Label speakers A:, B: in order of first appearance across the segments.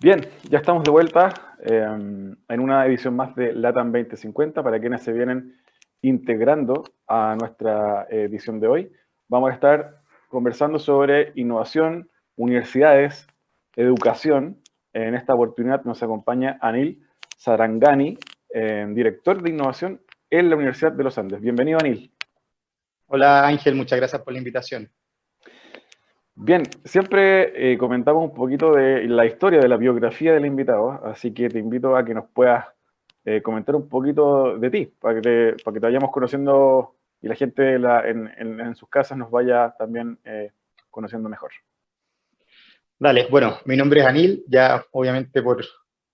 A: Bien, ya estamos de vuelta en una edición más de LATAM 2050 para quienes se vienen integrando a nuestra edición de hoy. Vamos a estar conversando sobre innovación, universidades, educación. En esta oportunidad nos acompaña Anil Sarangani, director de innovación en la Universidad de los Andes. Bienvenido, Anil.
B: Hola Ángel, muchas gracias por la invitación.
A: Bien, siempre comentamos un poquito de la historia de la biografía del invitado, así que te invito a que nos puedas comentar un poquito de ti, para que te vayamos conociendo y la gente en sus casas nos vaya también conociendo mejor.
B: Dale, bueno, mi nombre es Anil, ya obviamente por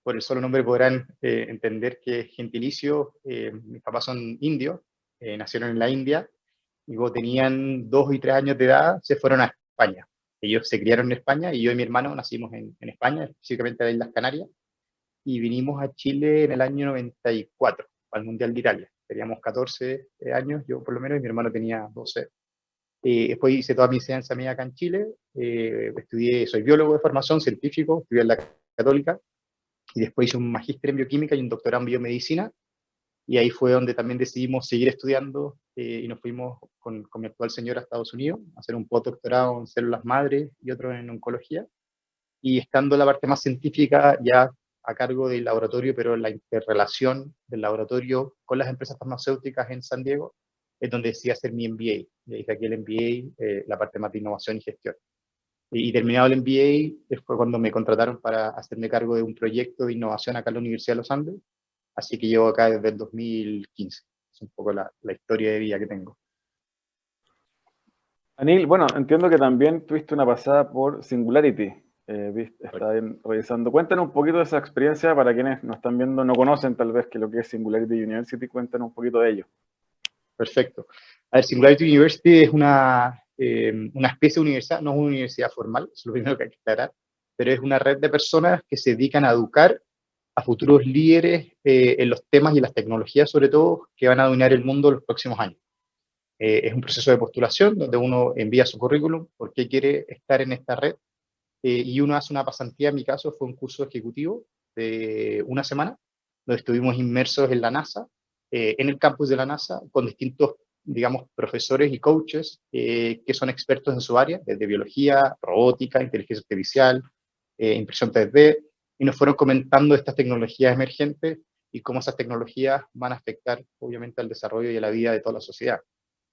B: el solo nombre podrán entender que es gentilicio. Mis papás son indios, nacieron en la India, y cuando tenían 2 y 3 años de edad se fueron a España. Ellos se criaron en España y yo y mi hermano nacimos en España, específicamente en las Islas Canarias, y vinimos a Chile en el año 94, al Mundial de Italia. Teníamos 14 años, yo por lo menos, y mi hermano tenía 12. Después hice toda mi enseñanza media acá en Chile, soy biólogo de formación, científico, estudié en la Católica, y después hice un magíster en bioquímica y un doctorado en biomedicina, y ahí fue donde también decidimos seguir estudiando, y nos fuimos con mi actual señora a Estados Unidos a hacer un postdoctorado en células madre y otro en oncología, y estando en la parte más científica ya a cargo del laboratorio, pero la interrelación del laboratorio con las empresas farmacéuticas en San Diego, es donde decidí hacer mi MBA. Le hice aquí el MBA, la parte más de innovación y gestión. Y terminado el MBA, fue cuando me contrataron para hacerme cargo de un proyecto de innovación acá en la Universidad de los Andes, así que llevo acá desde el 2015. Es un poco la historia de vida que tengo.
A: Anil, bueno, entiendo que también tuviste una pasada por Singularity. Estaba revisando. Cuéntanos un poquito de esa experiencia para quienes nos están viendo, no conocen tal vez que lo que es Singularity University. Cuéntanos un poquito de ello.
B: Perfecto. A ver, Singularity University es una especie de universidad, no es una universidad formal, es lo primero que hay que aclarar, pero es una red de personas que se dedican a educar a futuros líderes en los temas y en las tecnologías, sobre todo, que van a dominar el mundo en los próximos años. Es un proceso de postulación donde uno envía su currículum, por qué quiere estar en esta red, y uno hace una pasantía. En mi caso fue un curso ejecutivo de una semana, donde estuvimos inmersos en la NASA, en el campus de la NASA, con distintos, digamos, profesores y coaches que son expertos en su área, desde biología, robótica, inteligencia artificial, impresión 3D, y nos fueron comentando estas tecnologías emergentes y cómo esas tecnologías van a afectar, obviamente, al desarrollo y a la vida de toda la sociedad.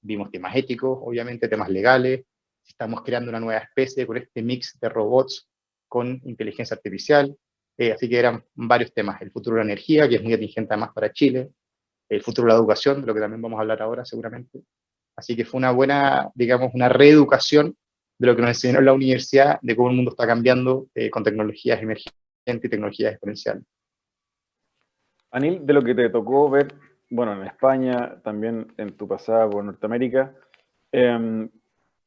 B: Vimos temas éticos, obviamente, temas legales. Estamos creando una nueva especie con este mix de robots con inteligencia artificial, así que eran varios temas. El futuro de la energía, que es muy atingente además para Chile, el futuro de la educación, de lo que también vamos a hablar ahora seguramente. Así que fue una buena, digamos, una reeducación de lo que nos enseñó en la universidad, de cómo el mundo está cambiando con tecnologías emergentes y tecnologías exponenciales.
A: Anil, de lo que te tocó ver, bueno, en España, también en tu pasada por Norteamérica, eh,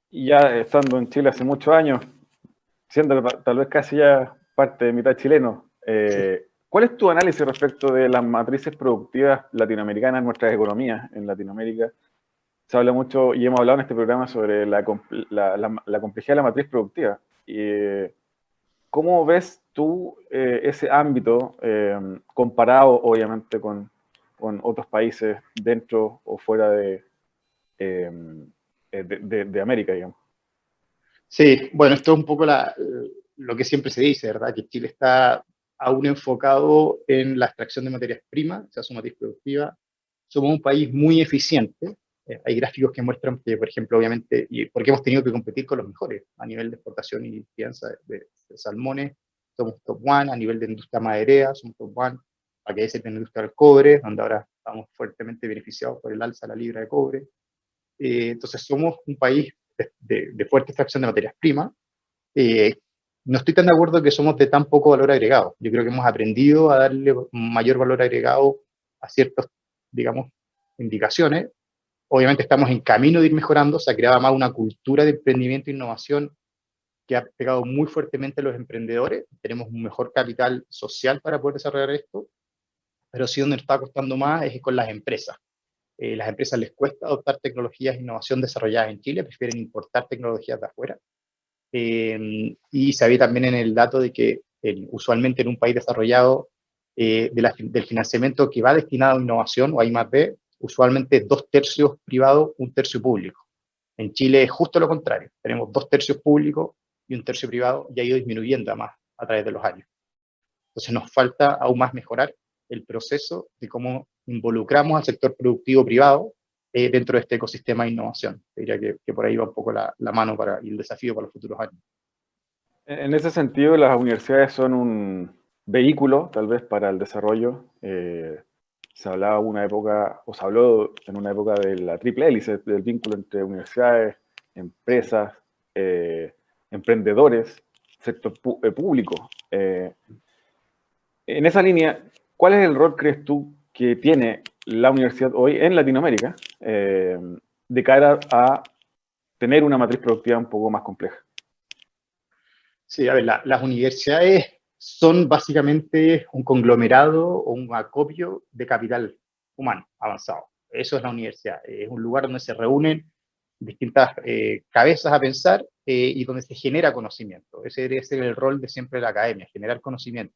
A: y ya estando en Chile hace muchos años, siendo tal vez casi ya parte de mitad chileno,
B: Sí.
A: ¿cuál es tu análisis respecto de las matrices productivas latinoamericanas, nuestras economías en Latinoamérica? Se habla mucho y hemos hablado en este programa sobre la complejidad de la matriz productiva. Y, ¿cómo ves tú ese ámbito comparado, obviamente, con otros países dentro o fuera eh, de América, digamos?
B: Sí, bueno, esto es un poco lo que siempre se dice, ¿verdad? Que Chile está aún enfocado en la extracción de materias primas, o sea, su matriz productiva. Somos un país muy eficiente. Hay gráficos que muestran que, por ejemplo, obviamente, y porque hemos tenido que competir con los mejores a nivel de exportación y crianza de salmones, somos top one. A nivel de industria maderera, somos top one. Para que decir de la industria del cobre, donde ahora estamos fuertemente beneficiados por el alza de la libra de cobre. Entonces somos un país de fuerte extracción de materias primas. Eh, no estoy tan de acuerdo que somos de tan poco valor agregado. Yo creo que hemos aprendido a darle mayor valor agregado a ciertas, digamos, indicaciones. Obviamente estamos en camino de ir mejorando. Se ha creado más una cultura de emprendimiento e innovación que ha pegado muy fuertemente a los emprendedores. Tenemos un mejor capital social para poder desarrollar esto, pero sí donde nos está costando más es con las empresas. Las empresas les cuesta adoptar tecnologías de innovación desarrolladas en Chile, prefieren importar tecnologías de afuera. Y se ve también en el dato de que usualmente en un país desarrollado, del financiamiento que va destinado a innovación o a I+D, usualmente 2/3 privado, 1/3 público. En Chile es justo lo contrario, tenemos 2/3 público y 1/3 privado, y ha ido disminuyendo además a través de los años. Entonces nos falta aún más mejorar el proceso de cómo involucramos al sector productivo privado dentro de este ecosistema de innovación. Diría que por ahí va un poco la mano y el desafío para los futuros años.
A: En ese sentido, las universidades son un vehículo, tal vez, para el desarrollo. Se hablaba una época, o se habló en una época de la triple hélice, del vínculo entre universidades, empresas, emprendedores, sector público. En esa línea, ¿cuál es el rol, crees tú, que tiene la universidad hoy en Latinoamérica de cara a tener una matriz productiva un poco más compleja?
B: Sí, a ver, las universidades son básicamente un conglomerado o un acopio de capital humano avanzado. Eso es la universidad. Es un lugar donde se reúnen distintas cabezas a pensar y donde se genera conocimiento. Ese debería ser el rol de siempre de la academia, generar conocimiento.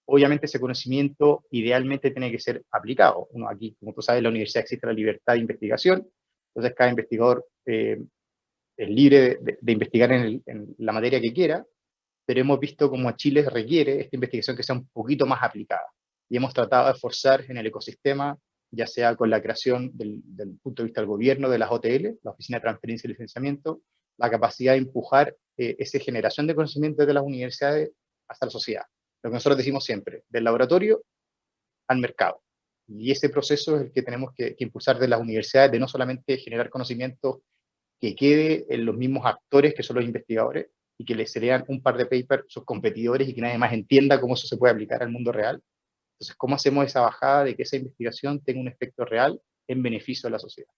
B: Obviamente ese conocimiento idealmente tiene que ser aplicado. Uno aquí, como tú sabes, en la universidad existe la libertad de investigación, entonces cada investigador es libre de investigar en la materia que quiera, pero hemos visto cómo Chile requiere esta investigación que sea un poquito más aplicada. Y hemos tratado de esforzar en el ecosistema, ya sea con la creación del punto de vista del gobierno, de las OTL, la Oficina de Transferencia y Licenciamiento, la capacidad de empujar esa generación de conocimiento de las universidades hasta la sociedad. Lo que nosotros decimos siempre, del laboratorio al mercado. Y ese proceso es el que tenemos que impulsar de las universidades, de no solamente generar conocimiento que quede en los mismos actores que son los investigadores, y que les lean un par de papers sus competidores y que nadie más entienda cómo eso se puede aplicar al mundo real. Entonces, ¿cómo hacemos esa bajada de que esa investigación tenga un efecto real en beneficio de la sociedad?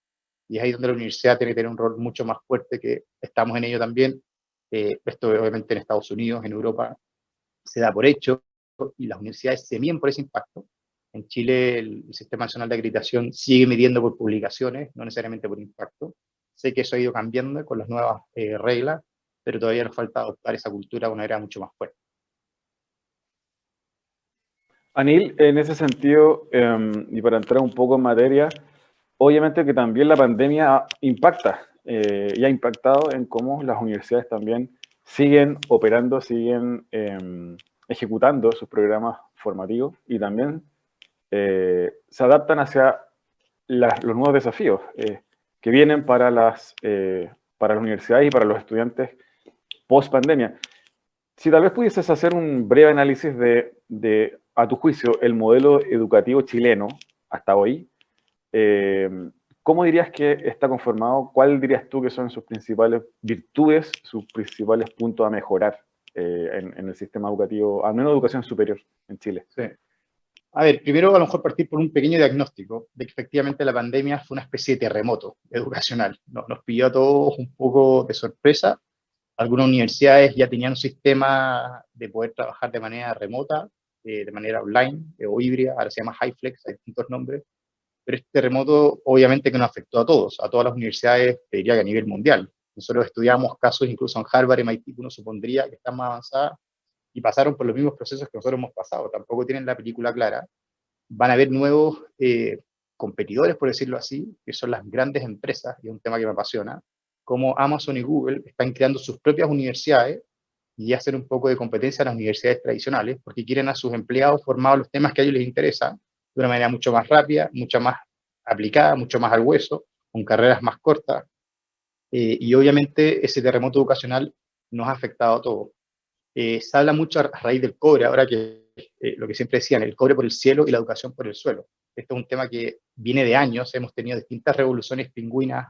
B: Y es ahí donde la universidad tiene que tener un rol mucho más fuerte, que estamos en ello también. Esto obviamente en Estados Unidos, en Europa, se da por hecho, y las universidades se miden por ese impacto. En Chile el Sistema Nacional de Acreditación sigue midiendo por publicaciones, no necesariamente por impacto. Sé que eso ha ido cambiando con las nuevas reglas, pero todavía nos falta adoptar esa cultura de una manera mucho más fuerte.
A: Anil, en ese sentido, y para entrar un poco en materia, obviamente que también la pandemia impacta y ha impactado en cómo las universidades también siguen operando, siguen ejecutando sus programas formativos y también se adaptan hacia los nuevos desafíos que vienen para las universidades y para los estudiantes post pandemia. Si tal vez pudieses hacer un breve análisis de, a tu juicio, el modelo educativo chileno hasta hoy, ¿cómo dirías que está conformado? ¿Cuál dirías tú que son sus principales virtudes, sus principales puntos a mejorar en el sistema educativo, al menos educación superior en Chile?
B: Sí. A ver, primero a lo mejor partir por un pequeño diagnóstico de que efectivamente la pandemia fue una especie de terremoto educacional. Nos pilló a todos un poco de sorpresa. Algunas universidades ya tenían un sistema de poder trabajar de manera remota, de manera online o híbrida, ahora se llama HyFlex, hay distintos nombres, pero este terremoto obviamente que nos afectó a todas las universidades, te diría que a nivel mundial. Nosotros estudiamos casos incluso en Harvard, MIT, que uno supondría que están más avanzadas, y pasaron por los mismos procesos que nosotros hemos pasado, tampoco tienen la película clara. Van a haber nuevos competidores, por decirlo así, que son las grandes empresas, y es un tema que me apasiona, como Amazon y Google están creando sus propias universidades y hacen un poco de competencia a las universidades tradicionales, porque quieren a sus empleados formados en los temas que a ellos les interesan, de una manera mucho más rápida, mucho más aplicada, mucho más al hueso, con carreras más cortas, y obviamente ese terremoto educacional nos ha afectado a todos. Se habla mucho a raíz del cobre, ahora que lo que siempre decían, el cobre por el cielo y la educación por el suelo. Esto es un tema que viene de años, hemos tenido distintas revoluciones pingüinas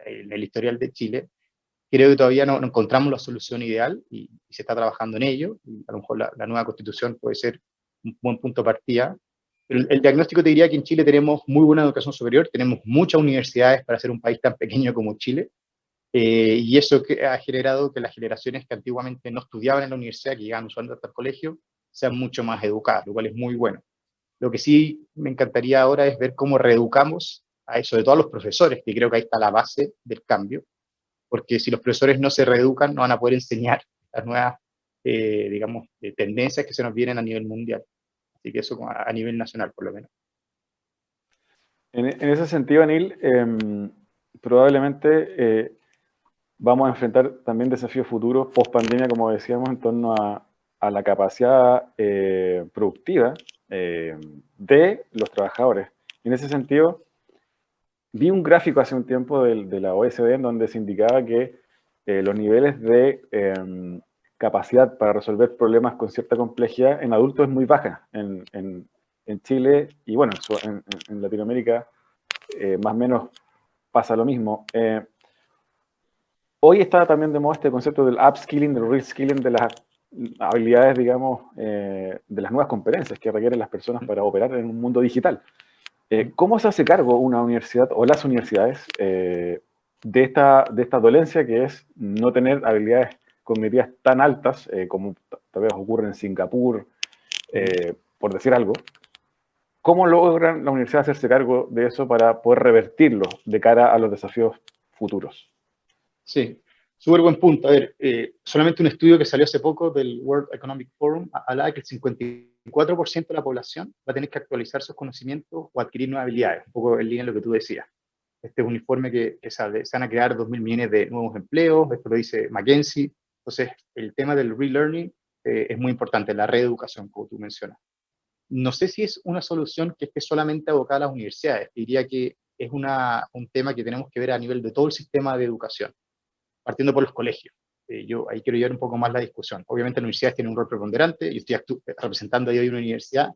B: en el historial de Chile. Creo que todavía no encontramos la solución ideal y se está trabajando en ello, y a lo mejor la nueva constitución puede ser un buen punto de partida. Pero el diagnóstico te diría que en Chile tenemos muy buena educación superior, tenemos muchas universidades para ser un país tan pequeño como Chile, y eso que ha generado que las generaciones que antiguamente no estudiaban en la universidad, que llegaban usualmente hasta el colegio, sean mucho más educadas, lo cual es muy bueno. Lo que sí me encantaría ahora es ver cómo reeducamos a eso, de todos los profesores, que creo que ahí está la base del cambio, porque si los profesores no se reeducan, no van a poder enseñar las nuevas digamos, tendencias que se nos vienen a nivel mundial. Así que eso a nivel nacional, por lo menos.
A: En ese sentido, Anil, probablemente vamos a enfrentar también desafíos futuros post pandemia, como decíamos, en torno a la capacidad productiva de los trabajadores. En ese sentido, vi un gráfico hace un tiempo de la OECD en donde se indicaba que los niveles de capacidad para resolver problemas con cierta complejidad en adultos es muy baja. En Chile y bueno, en Latinoamérica más o menos pasa lo mismo. Hoy está también de moda este concepto del upskilling, del reskilling, de las habilidades, digamos, de las nuevas competencias que requieren las personas para operar en un mundo digital. ¿Cómo se hace cargo una universidad o las universidades de esta dolencia que es no tener habilidades cognitivas tan altas como tal vez ocurre en Singapur, por decir algo? ¿Cómo logran la universidad hacerse cargo de eso para poder revertirlo de cara a los desafíos futuros?
B: Sí, súper buen punto. A ver, solamente un estudio que salió hace poco del World Economic Forum hablaba que el 54% de la población va a tener que actualizar sus conocimientos o adquirir nuevas habilidades, un poco en línea con lo que tú decías. Este es un informe que sale, se van a crear 2.000 millones de nuevos empleos, esto lo dice McKinsey. Entonces, el tema del relearning es muy importante, la reeducación, como tú mencionas. No sé si es una solución que esté solamente abocada a las universidades, diría que es un tema que tenemos que ver a nivel de todo el sistema de educación, partiendo por los colegios. Yo ahí quiero llevar un poco más la discusión. Obviamente las universidades tienen un rol preponderante, yo estoy representando ahí hoy una universidad,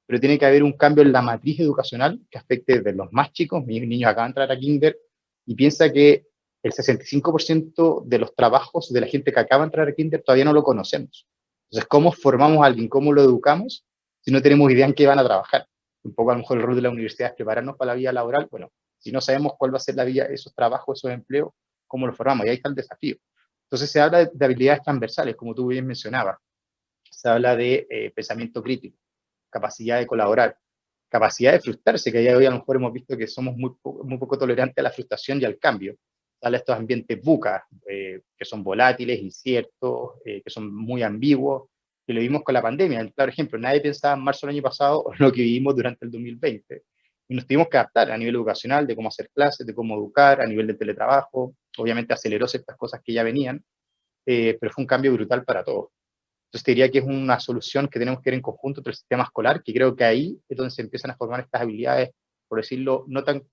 B: pero tiene que haber un cambio en la matriz educacional que afecte desde los más chicos. Mis niños acaban de entrar a kinder y piensa que el 65% de los trabajos de la gente que acaba de entrar a kinder todavía no lo conocemos. Entonces, ¿cómo formamos a alguien? ¿Cómo lo educamos si no tenemos idea en qué van a trabajar? Un poco a lo mejor el rol de la universidad es prepararnos para la vida laboral. Bueno, si no sabemos cuál va a ser la vida, esos trabajos, esos empleos, ¿cómo lo formamos? Y ahí está el desafío. Entonces se habla de habilidades transversales, como tú bien mencionabas. Se habla de pensamiento crítico, capacidad de colaborar, capacidad de frustrarse, que a día de hoy a lo mejor hemos visto que somos muy poco tolerantes a la frustración y al cambio. Sale estos ambientes VUCA, que son volátiles, inciertos, que son muy ambiguos, que lo vimos con la pandemia. Claro ejemplo, nadie pensaba en marzo del año pasado lo que vivimos durante el 2020. Y nos tuvimos que adaptar a nivel educacional, de cómo hacer clases, de cómo educar, a nivel de teletrabajo. Obviamente aceleró ciertas cosas que ya venían, pero fue un cambio brutal para todos. Entonces te diría que es una solución que tenemos que ver en conjunto entre el sistema escolar, que creo que ahí es donde se empiezan a formar estas habilidades, por decirlo, no tan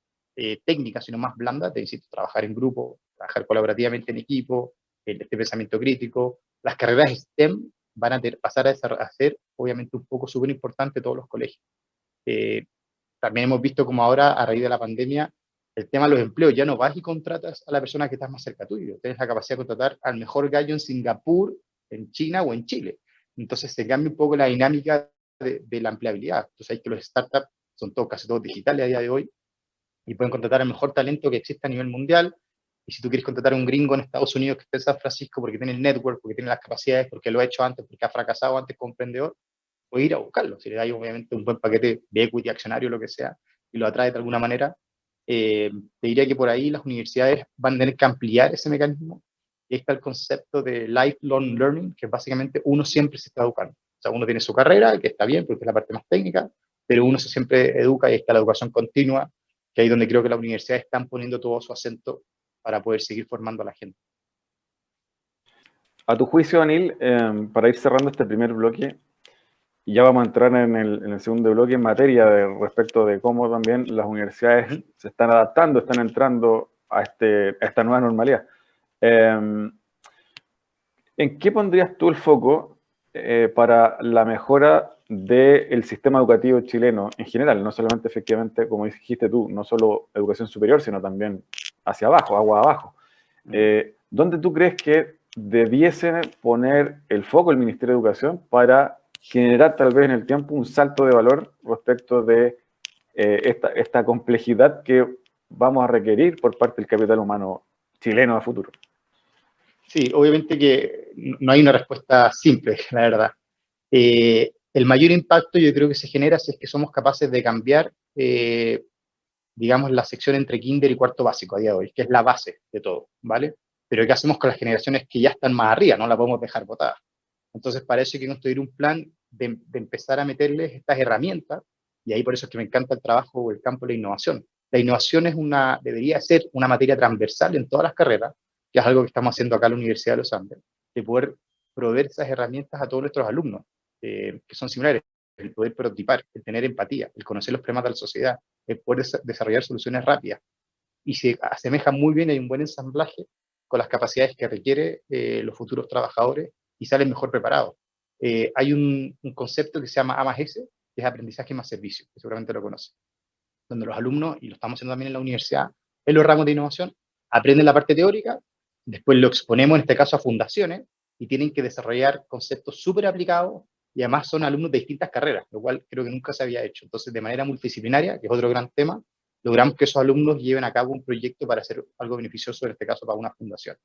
B: técnicas, sino más blandas, de decir, trabajar en grupo, trabajar colaborativamente en equipo, este pensamiento crítico. Las carreras STEM van a pasar a ser, obviamente, un poco súper importante en todos los colegios. También hemos visto como ahora, a raíz de la pandemia, el tema de los empleos, ya no vas y contratas a la persona que está más cerca tuyo, tienes la capacidad de contratar al mejor gallo en Singapur, en China o en Chile. Entonces se cambia un poco la dinámica de la empleabilidad. Entonces hay que los startups son casi todos digitales a día de hoy y pueden contratar al mejor talento que existe a nivel mundial. Y si tú quieres contratar a un gringo en Estados Unidos que esté en San Francisco porque tiene el network, porque tiene las capacidades, porque lo ha hecho antes, porque ha fracasado antes como emprendedor, puede ir a buscarlo. Si le dais obviamente un buen paquete de equity, accionario, lo que sea, y lo atrae de alguna manera, te diría que por ahí las universidades van a tener que ampliar ese mecanismo. Y ahí está el concepto de lifelong learning, que básicamente uno siempre se está educando. O sea, uno tiene su carrera, que está bien porque es la parte más técnica, pero uno se siempre educa y está la educación continua, que ahí es donde creo que las universidades están poniendo todo su acento para poder seguir formando a la gente.
A: A tu juicio, Anil, para ir cerrando este primer bloque, y ya vamos a entrar en el segundo bloque en materia respecto de cómo también las universidades se están adaptando, están entrando a esta nueva normalidad. ¿En qué pondrías tú el foco para la mejora del sistema educativo chileno en general? No solamente, efectivamente, como dijiste tú, no solo educación superior, sino también hacia abajo, agua abajo. ¿Dónde tú crees que debiese poner el foco el Ministerio de Educación para generar tal vez en el tiempo un salto de valor respecto de esta complejidad que vamos a requerir por parte del capital humano chileno a futuro?
B: Sí, obviamente que no hay una respuesta simple, la verdad. El mayor impacto yo creo que se genera si es que somos capaces de cambiar, digamos, la sección entre kinder y cuarto básico a día de hoy, que es la base de todo, ¿vale? Pero ¿qué hacemos con las generaciones que ya están más arriba? No la podemos dejar botadas. Entonces, para eso hay que construir un plan de empezar a meterles estas herramientas, y ahí por eso es que me encanta el trabajo o el campo de la innovación. La innovación debería ser una materia transversal en todas las carreras, que es algo que estamos haciendo acá en la Universidad de los Andes, de poder proveer esas herramientas a todos nuestros alumnos, que son similares, el poder prototipar, el tener empatía, el conocer los problemas de la sociedad, el poder desarrollar soluciones rápidas, y se asemeja muy bien, hay un buen ensamblaje con las capacidades que requiere los futuros trabajadores y salen mejor preparados. Hay un concepto que se llama A+S, que es aprendizaje más servicio, que seguramente lo conocen, donde los alumnos, y lo estamos haciendo también en la universidad, en los ramos de innovación, aprenden la parte teórica, después lo exponemos en este caso a fundaciones, y tienen que desarrollar conceptos súper aplicados, y además son alumnos de distintas carreras, lo cual creo que nunca se había hecho. Entonces, de manera multidisciplinaria, que es otro gran tema, logramos que esos alumnos lleven a cabo un proyecto para hacer algo beneficioso, en este caso para una fundación.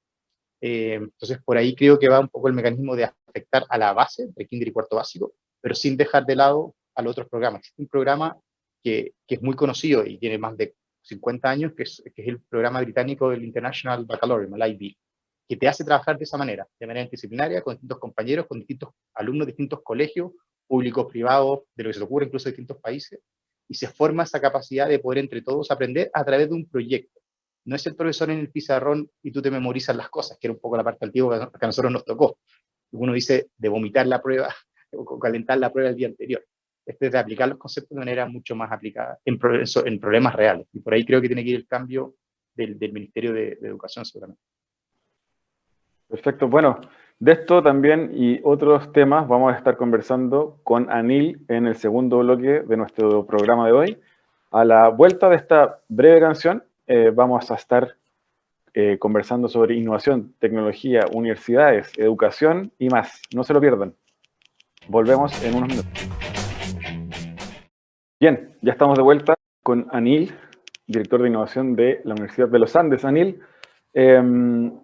B: Entonces, por ahí creo que va un poco el mecanismo de afectar a la base, de kinder y cuarto básico, pero sin dejar de lado a los otros programas. Existe un programa que es muy conocido y tiene más de 50 años, que es el programa británico del International Baccalaureate, el IB, que te hace trabajar de esa manera, de manera interdisciplinaria, con distintos compañeros, con distintos alumnos de distintos colegios, públicos, privados, de lo que se te ocurre, incluso de distintos países, y se forma esa capacidad de poder entre todos aprender a través de un proyecto. No es el profesor en el pizarrón y tú te memorizas las cosas, que era un poco la parte antigua que a nosotros nos tocó. Uno dice de vomitar la prueba o calentar la prueba el día anterior. Este es de aplicar los conceptos de manera mucho más aplicada en problemas reales. Y por ahí creo que tiene que ir el cambio del Ministerio de Educación, seguramente.
A: Perfecto. Bueno, de esto también y otros temas vamos a estar conversando con Anil en el segundo bloque de nuestro programa de hoy. A la vuelta de esta breve canción, vamos a estar conversando sobre innovación, tecnología, universidades, educación y más. No se lo pierdan. Volvemos en unos minutos. Bien, ya estamos de vuelta con Anil, director de innovación de la Universidad de los Andes. Anil,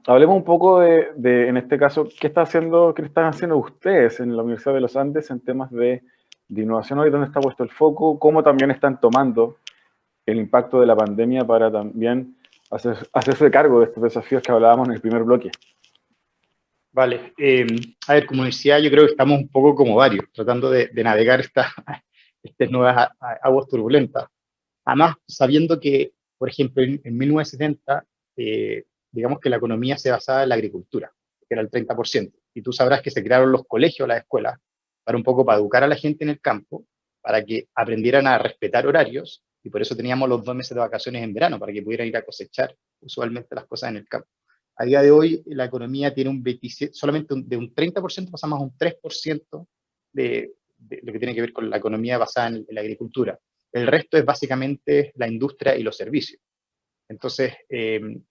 A: hablemos un poco en este caso, qué están haciendo ustedes en la Universidad de los Andes en temas de innovación hoy, dónde está puesto el foco, cómo también están tomando el impacto de la pandemia para también hacerse cargo de estos desafíos que hablábamos en el primer bloque.
B: Vale, a ver, como decía, yo creo que estamos un poco como varios, tratando de navegar estas nuevas aguas turbulentas. Además, sabiendo que, por ejemplo, en 1970, digamos que la economía se basaba en la agricultura, que era el 30%, y tú sabrás que se crearon los colegios, las escuelas, para un poco para educar a la gente en el campo, para que aprendieran a respetar horarios, y por eso teníamos los 2 meses de vacaciones en verano, para que pudieran ir a cosechar usualmente las cosas en el campo. A día de hoy, la economía tiene un 27, solamente de un 30% pasamos a un 3% de lo que tiene que ver con la economía basada en la agricultura. El resto es básicamente la industria y los servicios. Entonces,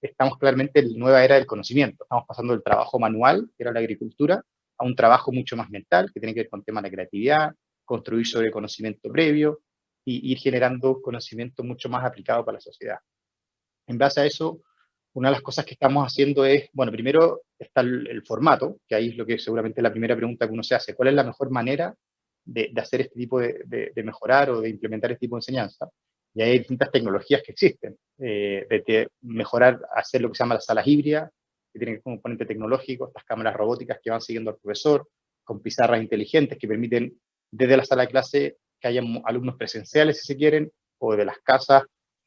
B: estamos claramente en la nueva era del conocimiento. Estamos pasando del trabajo manual, que era la agricultura, a un trabajo mucho más mental, que tiene que ver con temas de creatividad, construir sobre conocimiento previo y ir generando conocimiento mucho más aplicado para la sociedad. En base a eso, una de las cosas que estamos haciendo es, bueno, primero está el formato, que ahí es lo que seguramente es la primera pregunta que uno se hace. ¿Cuál es la mejor manera de hacer este tipo de mejorar o de implementar este tipo de enseñanza? Y hay distintas tecnologías que existen, de mejorar, hacer lo que se llama las salas híbridas, que tienen un componente tecnológico, estas cámaras robóticas que van siguiendo al profesor, con pizarras inteligentes que permiten desde la sala de clase que haya alumnos presenciales, si se quieren, o de las casas,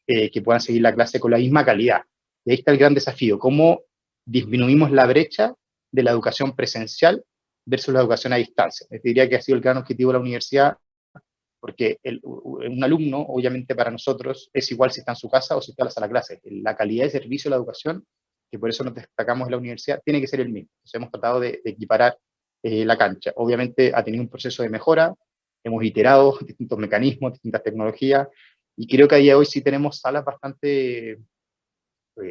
B: que puedan seguir la clase con la misma calidad. Y ahí está el gran desafío, cómo disminuimos la brecha de la educación presencial versus la educación a distancia. Les diría que ha sido el gran objetivo de la universidad, porque un alumno, obviamente para nosotros, es igual si está en su casa o si está en la sala de clase. La calidad de servicio de la educación, que por eso nos destacamos en la universidad, tiene que ser el mismo. Entonces hemos tratado de equiparar la cancha. Obviamente ha tenido un proceso de mejora, hemos iterado distintos mecanismos, distintas tecnologías, y creo que a día de hoy sí tenemos salas bastante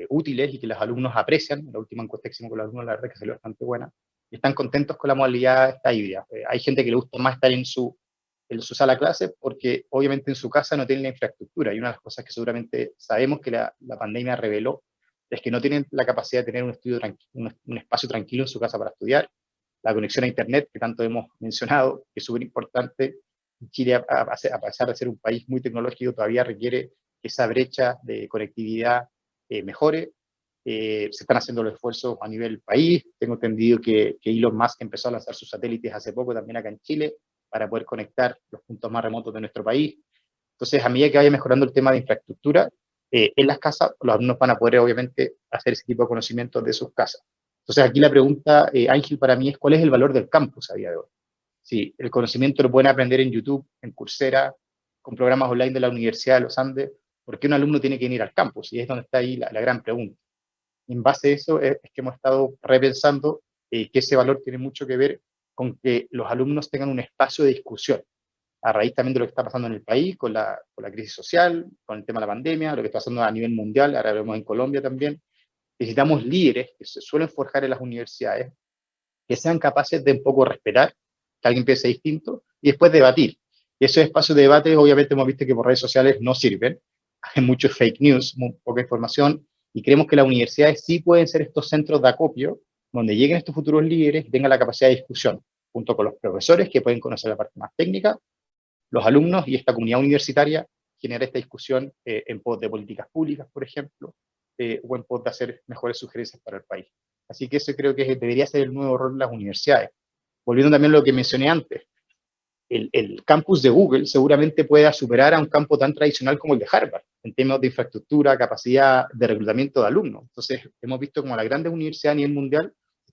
B: útiles y que los alumnos aprecian. La última encuesta que hicimos con los alumnos, la verdad es que salió bastante buena, y están contentos con la modalidad esta híbrida. Hay gente que le gusta más estar en su sala de clase porque obviamente en su casa no tienen la infraestructura, y una de las cosas que seguramente sabemos que la pandemia reveló es que no tienen la capacidad de tener un espacio tranquilo en su casa para estudiar. La conexión a internet, que tanto hemos mencionado, que es súper importante. Chile, a pesar de ser un país muy tecnológico, todavía requiere que esa brecha de conectividad mejore. se están haciendo los esfuerzos a nivel país. Tengo entendido que Elon Musk empezó a lanzar sus satélites hace poco también acá en Chile para poder conectar los puntos más remotos de nuestro país. Entonces, a medida que vaya mejorando el tema de infraestructura, en las casas, los alumnos van a poder, obviamente, hacer ese tipo de conocimientos de sus casas. Entonces, aquí la pregunta, Ángel, para mí es, ¿cuál es el valor del campus a día de hoy? Si el conocimiento lo pueden aprender en YouTube, en Coursera, con programas online de la Universidad de los Andes, ¿por qué un alumno tiene que ir al campus? Y es donde está ahí la gran pregunta. En base a eso es que hemos estado repensando que ese valor tiene mucho que ver con que los alumnos tengan un espacio de discusión, a raíz también de lo que está pasando en el país, con la crisis social, con el tema de la pandemia, lo que está pasando a nivel mundial, ahora vemos en Colombia también. Necesitamos líderes que se suelen forjar en las universidades, que sean capaces de un poco respetar que alguien piense distinto y después debatir. Y esos espacios de debate, obviamente, hemos visto que por redes sociales no sirven, hay muchos fake news, muy poca información, y creemos que las universidades sí pueden ser estos centros de acopio, donde lleguen estos futuros líderes y tengan la capacidad de discusión, junto con los profesores que pueden conocer la parte más técnica, los alumnos y esta comunidad universitaria genera esta discusión en pos de políticas públicas, por ejemplo, o en pos de hacer mejores sugerencias para el país. Así que eso creo que debería ser el nuevo rol de las universidades. Volviendo también a lo que mencioné antes, el campus de Google seguramente pueda superar a un campo tan tradicional como el de Harvard, en términos de infraestructura, capacidad de reclutamiento de alumnos. Entonces, hemos visto como las grandes universidades a nivel mundial se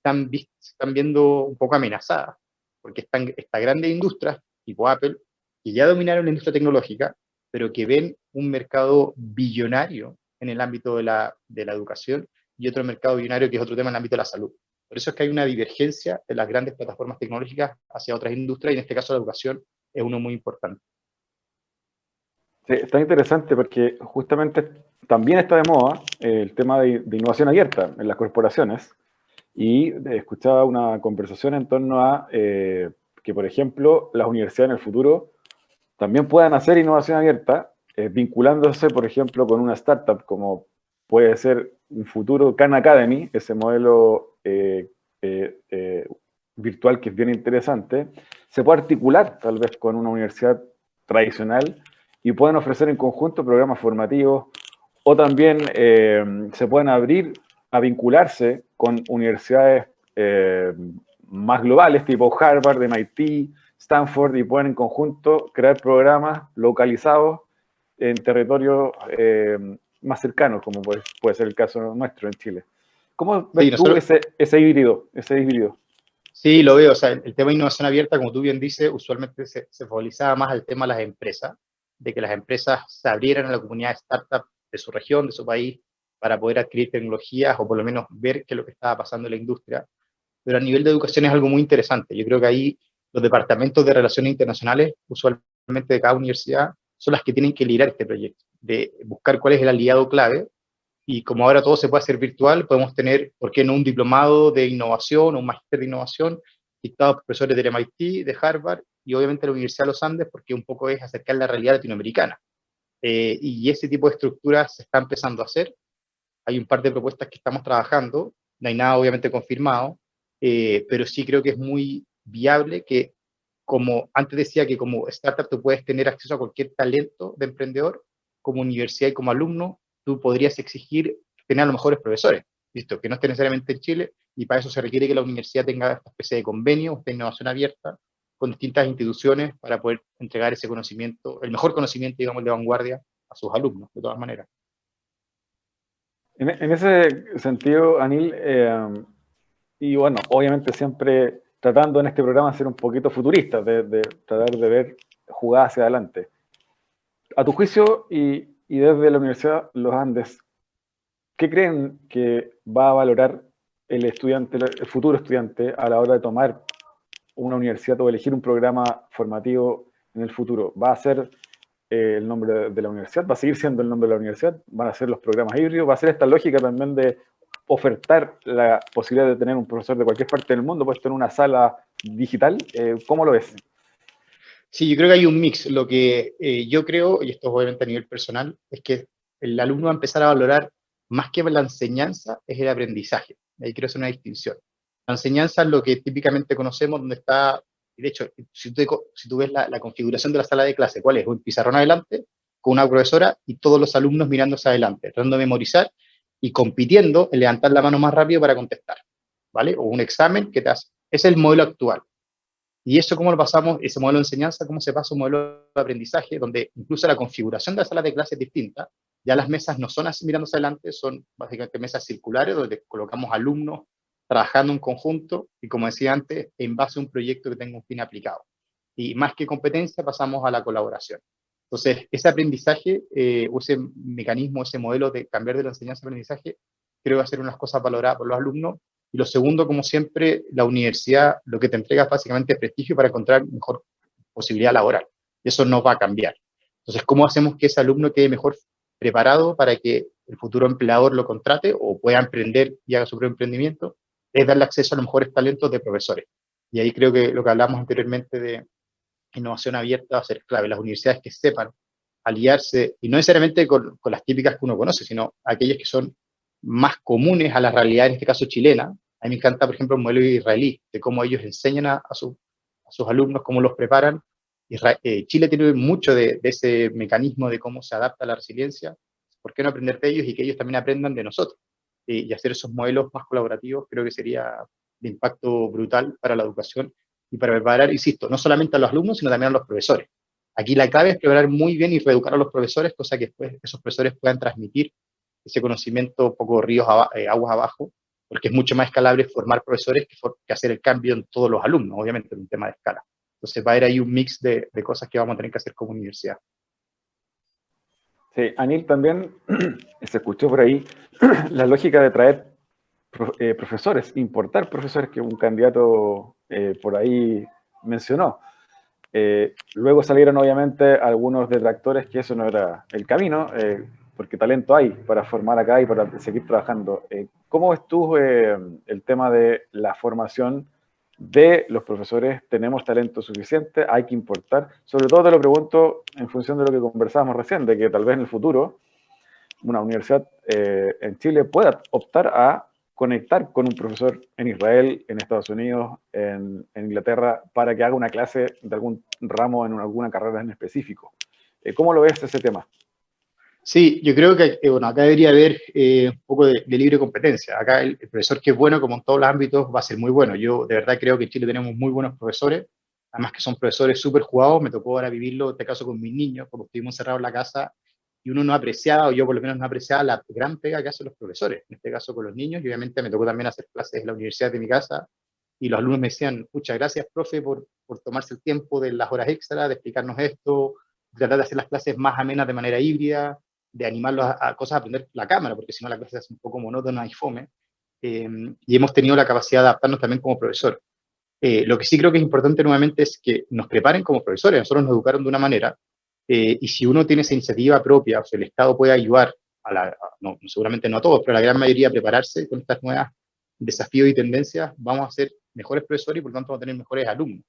B: están viendo un poco amenazadas, porque están estas grandes industrias, tipo Apple, que ya dominaron la industria tecnológica, pero que ven un mercado billonario en el ámbito de la educación y otro mercado billonario que es otro tema en el ámbito de la salud. Por eso es que hay una divergencia de las grandes plataformas tecnológicas hacia otras industrias, y en este caso la educación es uno muy importante.
A: Sí, está interesante porque justamente también está de moda el tema de innovación abierta en las corporaciones. Y escuchaba una conversación en torno a que, por ejemplo, las universidades en el futuro también puedan hacer innovación abierta, vinculándose, por ejemplo, con una startup, como puede ser un futuro Khan Academy, ese modelo virtual que es bien interesante, se puede articular tal vez con una universidad tradicional y pueden ofrecer en conjunto programas formativos, o también se pueden abrir a vincularse con universidades más globales, tipo Harvard, MIT, Stanford, y pueden en conjunto crear programas localizados en territorios más cercanos, como puede ser el caso nuestro en Chile. ¿Cómo ves tú ese híbrido?
B: Sí, lo veo. O sea, el tema de innovación abierta, como tú bien dices, usualmente se focalizaba más al tema de las empresas, de que las empresas se abrieran a la comunidad de startups de su región, de su país, para poder adquirir tecnologías o por lo menos ver qué es lo que estaba pasando en la industria. Pero a nivel de educación es algo muy interesante. Yo creo que ahí los departamentos de relaciones internacionales, usualmente de cada universidad, son las que tienen que liderar este proyecto, de buscar cuál es el aliado clave. Y como ahora todo se puede hacer virtual, podemos tener, ¿por qué no?, un diplomado de innovación o un máster de innovación dictado por profesores del MIT, de Harvard y obviamente la Universidad de los Andes, porque un poco es acercar la realidad latinoamericana. Y ese tipo de estructuras se está empezando a hacer. Hay un par de propuestas que estamos trabajando, no hay nada obviamente confirmado, pero sí creo que es muy viable que, como antes decía, que como startup tú puedes tener acceso a cualquier talento de emprendedor, como universidad y como alumno, tú podrías exigir tener a los mejores profesores, ¿listo? Que no esté necesariamente en Chile, y para eso se requiere que la universidad tenga esta especie de convenio, esta innovación abierta, con distintas instituciones para poder entregar ese conocimiento, el mejor conocimiento, digamos, de vanguardia a sus alumnos, de todas maneras.
A: En ese sentido, Anil, y bueno, obviamente siempre tratando en este programa de ser un poquito futurista, de tratar de ver jugadas hacia adelante. A tu juicio y desde la Universidad Los Andes, ¿qué creen que va a valorar el estudiante, el futuro estudiante, a la hora de tomar una universidad o elegir un programa formativo en el futuro? ¿Va a ser el nombre de la universidad? ¿Va a seguir siendo el nombre de la universidad? ¿Van a ser los programas híbridos? ¿Va a ser esta lógica también de ofertar la posibilidad de tener un profesor de cualquier parte del mundo puesto en una sala digital? ¿Cómo lo ves?
B: Sí, yo creo que hay un mix. Lo que yo creo, y esto es obviamente a nivel personal, es que el alumno va a empezar a valorar más que la enseñanza, es el aprendizaje. Ahí quiero hacer una distinción. La enseñanza es lo que típicamente conocemos, donde está, y de hecho, si tú ves la configuración de la sala de clase, ¿cuál es? Un pizarrón adelante, con una profesora y todos los alumnos mirándose adelante, tratando de memorizar y compitiendo en levantar la mano más rápido para contestar, ¿vale? O un examen que te hace. Ese es el modelo actual. ¿Y eso cómo lo pasamos, ese modelo de enseñanza, cómo se pasa a un modelo de aprendizaje donde incluso la configuración de las salas de clase es distinta? Ya las mesas no son así mirándose adelante, son básicamente mesas circulares donde colocamos alumnos trabajando en conjunto y, como decía antes, en base a un proyecto que tenga un fin aplicado. Y más que competencia, pasamos a la colaboración. Entonces, ese aprendizaje, o ese mecanismo, ese modelo de cambiar de la enseñanza a aprendizaje, creo que va a ser unas cosas valoradas por los alumnos. Y lo segundo, como siempre, la universidad lo que te entrega es básicamente prestigio para encontrar mejor posibilidad laboral. Y eso no va a cambiar. Entonces, ¿cómo hacemos que ese alumno quede mejor preparado para que el futuro empleador lo contrate o pueda emprender y haga su propio emprendimiento? Es darle acceso a los mejores talentos de profesores. Y ahí creo que lo que hablamos anteriormente de innovación abierta va a ser clave. Las universidades que sepan aliarse, y no necesariamente con las típicas que uno conoce, sino aquellas que son más comunes a la realidad, en este caso chilena. A mí me encanta, por ejemplo, el modelo israelí, de cómo ellos enseñan a sus alumnos, cómo los preparan. Chile tiene mucho de ese mecanismo de cómo se adapta a la resiliencia. ¿Por qué no aprender de ellos y que ellos también aprendan de nosotros? Y hacer esos modelos más colaborativos creo que sería de impacto brutal para la educación y para preparar, insisto, no solamente a los alumnos, sino también a los profesores. Aquí la clave es preparar muy bien y reeducar a los profesores, cosa que después esos profesores puedan transmitir ese conocimiento un poco aguas abajo, porque es mucho más escalable formar profesores que hacer el cambio en todos los alumnos, obviamente, en un tema de escala. Entonces va a haber ahí un mix de cosas que vamos a tener que hacer como universidad.
A: Sí, Anil, también se escuchó por ahí la lógica de traer profesores, importar profesores, que un candidato por ahí mencionó. Luego salieron obviamente algunos detractores que eso no era el camino, porque talento hay para formar acá y para seguir trabajando. ¿Cómo ves tú el tema de la formación de los profesores? ¿Tenemos talento suficiente? ¿Hay que importar? Sobre todo te lo pregunto en función de lo que conversábamos recién, de que tal vez en el futuro una universidad en Chile pueda optar a conectar con un profesor en Israel, en Estados Unidos, en Inglaterra, para que haga una clase de algún ramo en alguna carrera en específico. ¿Cómo lo ves ese tema?
B: Sí, yo creo que bueno, acá debería haber un poco de libre competencia. Acá el profesor que es bueno, como en todos los ámbitos, va a ser muy bueno. Yo de verdad creo que en Chile tenemos muy buenos profesores, además que son profesores súper jugados. Me tocó ahora vivirlo, en este caso con mis niños, como estuvimos encerrados en la casa, y uno no apreciaba, o yo por lo menos no apreciaba la gran pega que hacen los profesores, en este caso con los niños, y obviamente me tocó también hacer clases en la universidad de mi casa, y los alumnos me decían, muchas gracias, profe, por tomarse el tiempo de las horas extras, de explicarnos esto, tratar de hacer las clases más amenas de manera híbrida, de animarlos a cosas, a aprender la cámara, porque si no la clase se hace un poco monótona y fome, y hemos tenido la capacidad de adaptarnos también como profesor. Lo que sí creo que es importante nuevamente es que nos preparen como profesores. Nosotros nos educaron de una manera, y si uno tiene esa iniciativa propia, o sea, el Estado puede ayudar, no, seguramente no a todos, pero a la gran mayoría a prepararse con estas nuevas desafíos y tendencias, vamos a ser mejores profesores y por lo tanto vamos a tener mejores alumnos.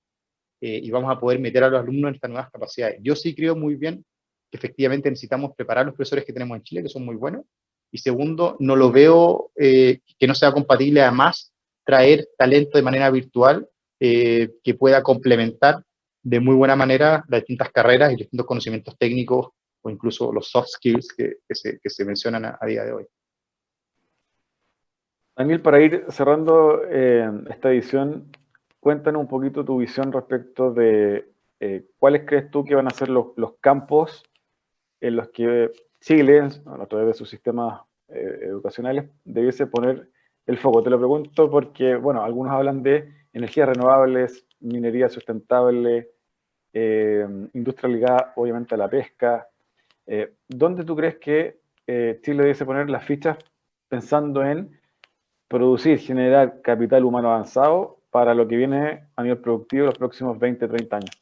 B: Y vamos a poder meter a los alumnos en estas nuevas capacidades. Yo sí creo muy bien que efectivamente necesitamos preparar a los profesores que tenemos en Chile, que son muy buenos. Y segundo, no lo veo que no sea compatible además traer talento de manera virtual que pueda complementar de muy buena manera las distintas carreras y los distintos conocimientos técnicos o incluso los soft skills que se mencionan a día de hoy.
A: Daniel, para ir cerrando esta edición, cuéntanos un poquito tu visión respecto de cuáles crees tú que van a ser los campos en los que Chile, a través de sus sistemas educacionales, debiese poner el foco. Te lo pregunto porque, bueno, algunos hablan de energías renovables, minería sustentable, industria ligada obviamente a la pesca. ¿Dónde tú crees que Chile debiese poner las fichas pensando en producir, generar capital humano avanzado para lo que viene a nivel productivo los próximos 20, 30 años?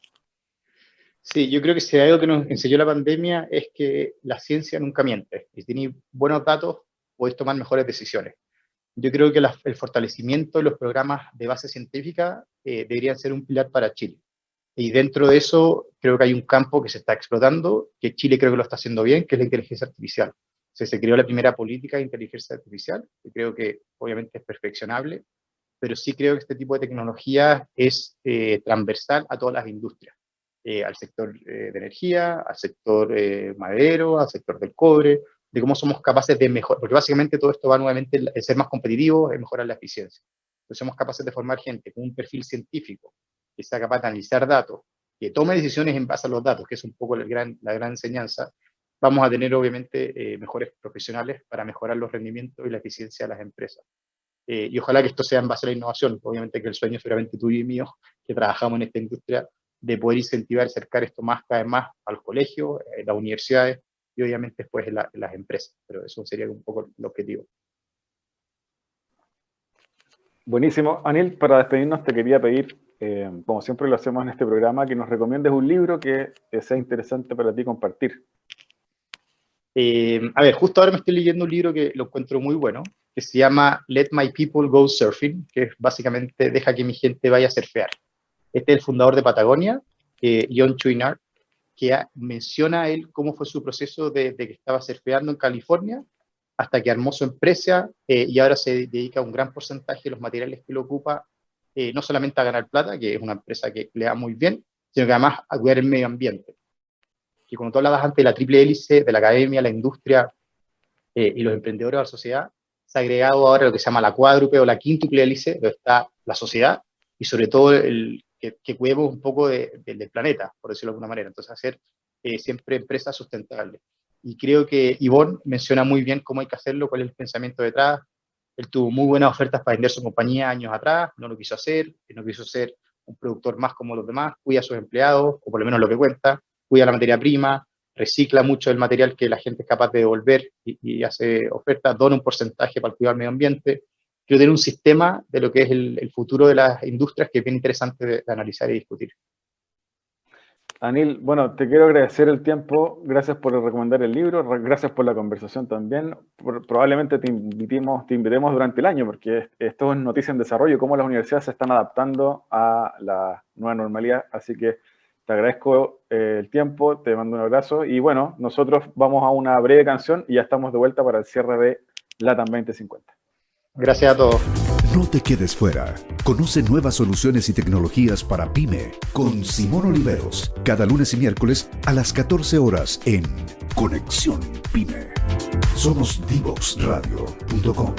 B: Sí, yo creo que si hay algo que nos enseñó la pandemia es que la ciencia nunca miente. Y si tenéis buenos datos, podéis tomar mejores decisiones. Yo creo que el fortalecimiento de los programas de base científica deberían ser un pilar para Chile. Y dentro de eso, creo que hay un campo que se está explotando, que Chile creo que lo está haciendo bien, que es la inteligencia artificial. Se creó la primera política de inteligencia artificial, que creo que obviamente es perfeccionable, pero sí creo que este tipo de tecnología es transversal a todas las industrias, al sector de energía, al sector maderero, al sector del cobre, de cómo somos capaces de mejorar, porque básicamente todo esto va nuevamente en ser más competitivos, en mejorar la eficiencia. Entonces somos capaces de formar gente con un perfil científico, que sea capaz de analizar datos, que tome decisiones en base a los datos, que es un poco la gran enseñanza. Vamos a tener obviamente mejores profesionales para mejorar los rendimientos y la eficiencia de las empresas. Y ojalá que esto sea en base a la innovación, obviamente que el sueño seguramente tuyo y mío, que trabajamos en esta industria, de poder incentivar y acercar esto cada vez más a los colegios, las universidades y obviamente después en las empresas. Pero eso sería un poco el objetivo.
A: Buenísimo. Anil, para despedirnos te quería pedir, como siempre lo hacemos en este programa, que nos recomiendes un libro que sea interesante para ti compartir.
B: A ver, justo ahora me estoy leyendo un libro que lo encuentro muy bueno, que se llama Let My People Go Surfing, que es básicamente Deja que mi gente vaya a surfear. Este es el fundador de Patagonia, John Chouinard, que menciona él cómo fue su proceso de que estaba surfeando en California hasta que armó su empresa y ahora se dedica a un gran porcentaje de los materiales que lo ocupa, no solamente a ganar plata, que es una empresa que le da muy bien, sino que además a cuidar el medio ambiente. Que como tú hablabas antes de la triple hélice, de la academia, la industria y los emprendedores de la sociedad, se ha agregado ahora lo que se llama la cuádruple o la quíntuple hélice, donde está la sociedad y sobre todo que cuidemos un poco del planeta, por decirlo de alguna manera. Entonces, hacer siempre empresas sustentables. Y creo que Ivonne menciona muy bien cómo hay que hacerlo, cuál es el pensamiento detrás. Él tuvo muy buenas ofertas para vender su compañía años atrás, no lo quiso hacer, no quiso ser un productor más como los demás, cuida a sus empleados, o por lo menos lo que cuenta, cuida la materia prima, recicla mucho el material que la gente es capaz de devolver y hace ofertas, dona un porcentaje para cuidar el medio ambiente. Quiero tener un sistema de lo que es el futuro de las industrias que es bien interesante de analizar y discutir.
A: Anil, bueno, te quiero agradecer el tiempo, gracias por recomendar el libro, gracias por la conversación también. Probablemente te invitemos durante el año, porque esto es noticia en desarrollo, cómo las universidades se están adaptando a la nueva normalidad, así que te agradezco el tiempo, te mando un abrazo, y bueno, nosotros vamos a una breve canción y ya estamos de vuelta para el cierre de LATAM 2050.
B: Gracias a todos.
C: No te quedes fuera. Conoce nuevas soluciones y tecnologías para PYME con Simón Oliveros, cada lunes y miércoles a las 14 horas en Conexión PYME. Somos Divoxradio.com.